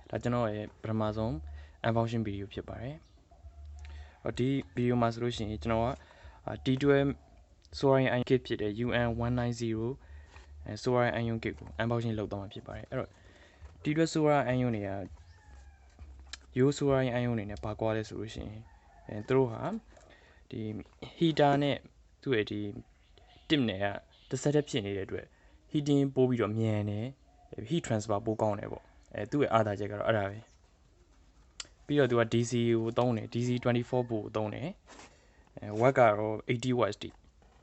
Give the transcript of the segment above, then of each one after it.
ဒါကျွန်တော်ရဲ့ပထမဆုံး unboxing video ဖြစ်ပါတယ်ဒီ video မှာဆိုလို့ရှိရင်ကျွန်တော်က T12 Soldering Iron Kit ဖြစ်တဲ့ UN190 Soldering Iron Kit ကို unboxing လုပ်သွားမှာဖြစ်ပါတယ်အဲ့တော့ T12 Soldering Iron တွေက ရိုး Soldering Iron တွေနဲ့ဘာကွာလဲဆိုလို့ရှိရင်သူတို့ဟာဒီ heater နဲ့သူ့ရဲ့ဒီ tip နဲ့ကတစ်ဆက်တည်းဖြစ်နေတဲ့အတွက် heating ပို့ပြီးတော့မြန်တယ် heat transfer ပိုကောင်းတယ်ပေါ့သူ့ရဲ့အားသာချက်ကတော့အဲ့ဒါပဲပြီးတော့သူက DC ကိုသုံးတယ် DC 24 volt ကိုသုံးတယ်watt ကတော့80 watts တိ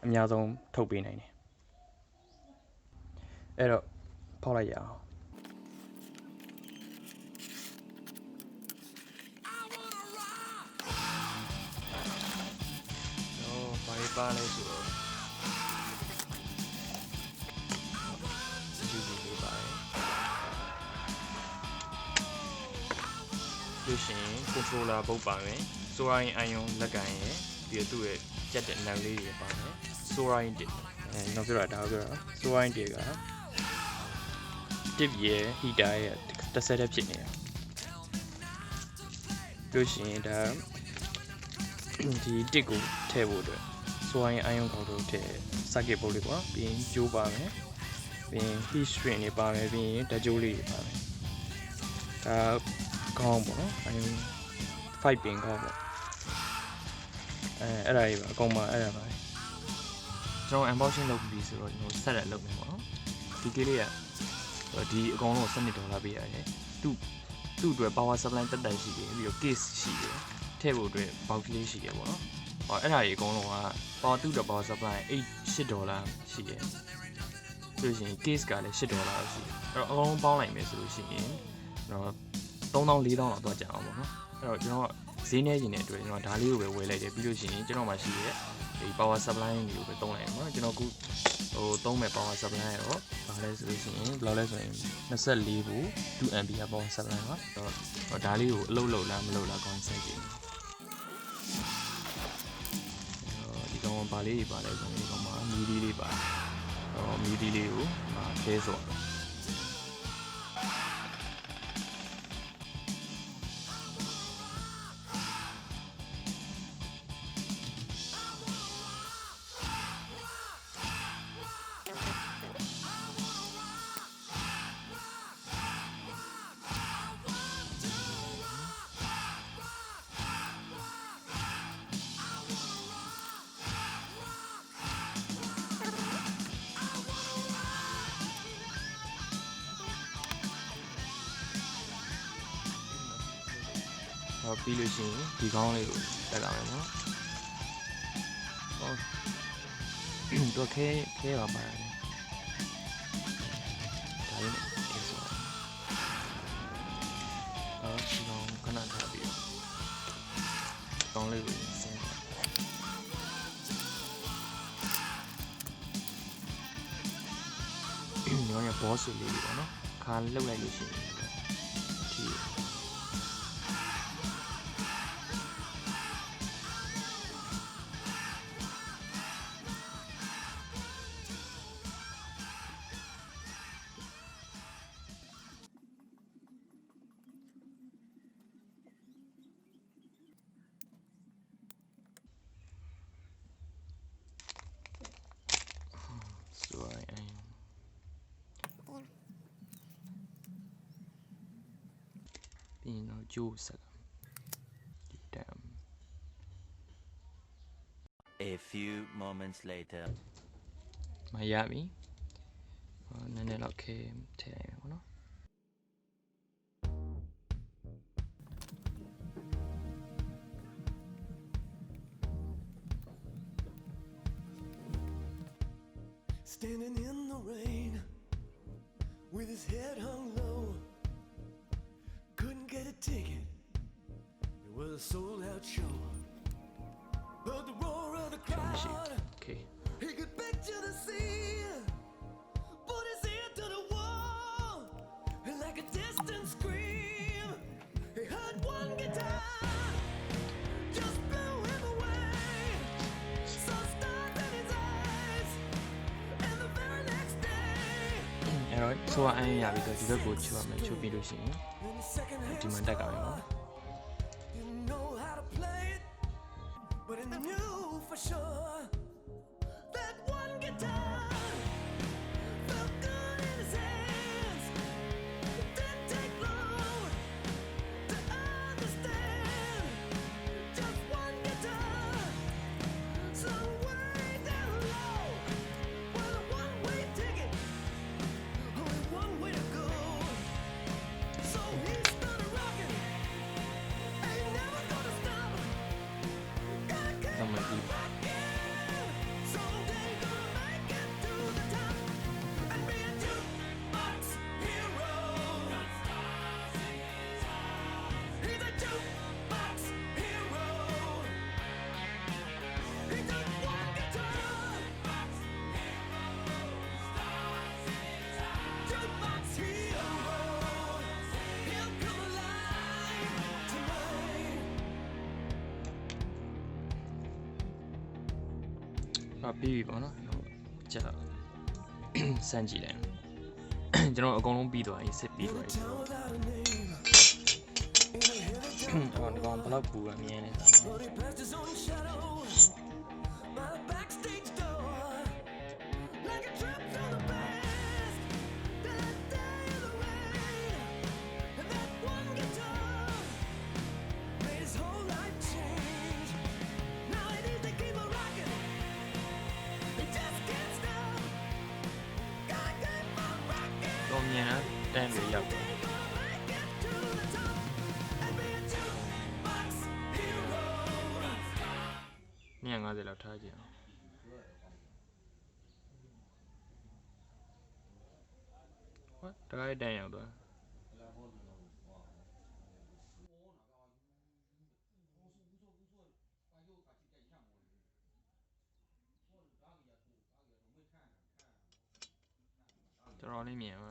အများဆုံးထုတ်ပေးနိုင်တယ်အဲ့တော့ဖောက်လိုက်ရအောင်ဘာတွေပါလဲဆိုတော့ဒီပါတယ်လို့ရှိရင် controller ပုတ်ပါမယ် Soldering Iron လက်ကန်ရယ်ပြီးတော့သူ့ရဲ့ကြက်တဲ့နံလေးတွေပါမယ် Soldering tip နောက်ပြောတာဒါပြောတာ Soldering tip က tip ရယ် heater ရယ်တစ်ဆက်တည်းဖြစ်နေတာလို့ရှိရင်ဒါဒီ tip ကိုထည့်ဖို့အတွက် Soldering Iron ခေါက်တို့ထည့် circuit board လေးပေါ့ပြီးရင်ကြိုးပါမယ်ပြီးရင် heat shrink တွေပါမယ်ပြီးရင်ဓာတ်ကြိုးလေးတွေပါမယ်ဒါကောင်းပေါ့နော် Iron 5 pin ကောင်းပေါ့အဲ့ဒါကြီးပါအကုန်ပါအဲ့ဒါပါကျွန်တော် unboxing လုပ်ပြီးဆိုတော့ကျွန်တော်ဆက်လက်လုပ်မယ်ပေါ့နော်ဒီကေးလေးကဒီအကောင်လုံး$12ပေးရတယ်သူ့အတွက် power supply တက်တက်ရှိတယ်ပြီးတော့ case ရှိတယ်ထည့်ဖို့အတွက် box လေးရှိတယ်ပေါ့နော်အဲ့ဒါကြီးအကောင်လုံးက power supply $8ရှိတယ်ဆိုလို့ရှိရင် case ကလည်း$8ရှိတယ်အဲ့တော့အကောင်လုံးပေါင်းလိုက်မယ်ဆိုလို့ရှိရင်ကျွန်တော်$3000 လောက်တော့ကြာအောင်ပေါ့နော်အဲ့တော့ကျွန်တော်ဈေးနေနေတဲ့အတွက်ကျွန်တော်ဒါလေးကိုပဲဝယ်လိုက်တယ်ပြီးလို့ရှိရင်ကျွန်တော်မှရှိရဲ့ဒီ power supply ကိုပဲသုံးလိုက်မှာကျွန်တော်ခုသုံးမဲ့ power supply ရောဘာလဲဆိုလို့ရှိရင်ဘယ်လောက်လဲဆိုရင်24 volt 2 ampere power supply ပါတော့ဒါလေးကိုအလုပ်လုပ်လားမလုပ်လားကောင်းစိုက်ကြည့်ဒီကောင်ဘာလေးပါလဲဆိုရင်ဒီကောင်မှာမီဒီလေးပါမီဒီလေးကိုထဲဆိုပြီးလို့ရှိရင်ဒီကောင်းလေးကိုတက်လာမယ်နော်တော့ခဲပါပါတယ်ဒါလေးနဲ့ဒီဆိုဒီကောင်းခဏထားပြီးကောင်းလေးကိုဆင်းညောင်းရဘောဆူလေးပေါ့နော်ခါလှုပ်လိုက်လို့ရှိရင်ဒီပြီးတော့ဂျိုးဆက်ဒီတမ် A few moments later မရပြီနည်းနည်းတော့ခဲထည့်လိုက်မယ်ပေါ့နော် Standing in the rain with his head hung low, couldn't get a ticket, it was a sold out show, but the roar of the crowd, okay. He could picture the scene, put his ear to the wall, and like a distant scream, he heard one guitar just blew him away, saw stars in his eyes, and the very next day ဆိုအန်းရပြီဆိုဒီဘက်ကိုချုပ်ရမယ်ချုပ်ပြီးလို့ရှိရင်ဒီမှာတက်ကြမယ်ပေါ့ You know how to play it, but in the new for sure. That one guitar felt good in his hands. It didn't take long to understand. Just one guitar, sung way down low, with a one-way ticket, only one way to go. So he started rocking. Ain't never gonna stop. God တော့မပြီး someday gonna make it to the top and be a jukebox hero. He's a jukebox hero. He took one guitar. Jukebox hero. He'll come alive tonight. ပြီးပြီပေါ့နော်ကြာစမ်းကြည့်လိုက်ကျွန်တော်အကုန်လုံးပြီးသွားပြီစစ်ပြီးသွားပြီ Town without a name. အော်ဒီကောင်ဘလောက်ပူရမြင်နေတာ But he passed his own shadow by the backstage door, like a trip through the past. That day of the rain, and that one guitar made his whole life change. Now he needs to keep on rocking. He just can't stop. God keep on rocking. တော့မြင်တာတန်းတွေရောက်သွား Gonna make it to the top and be a jukebox hero. 250လောက်ထားကြည့်အောင်ဟောတခါတည်းတန်းရောက်သွားတော်တော်လေးမြင်ပါ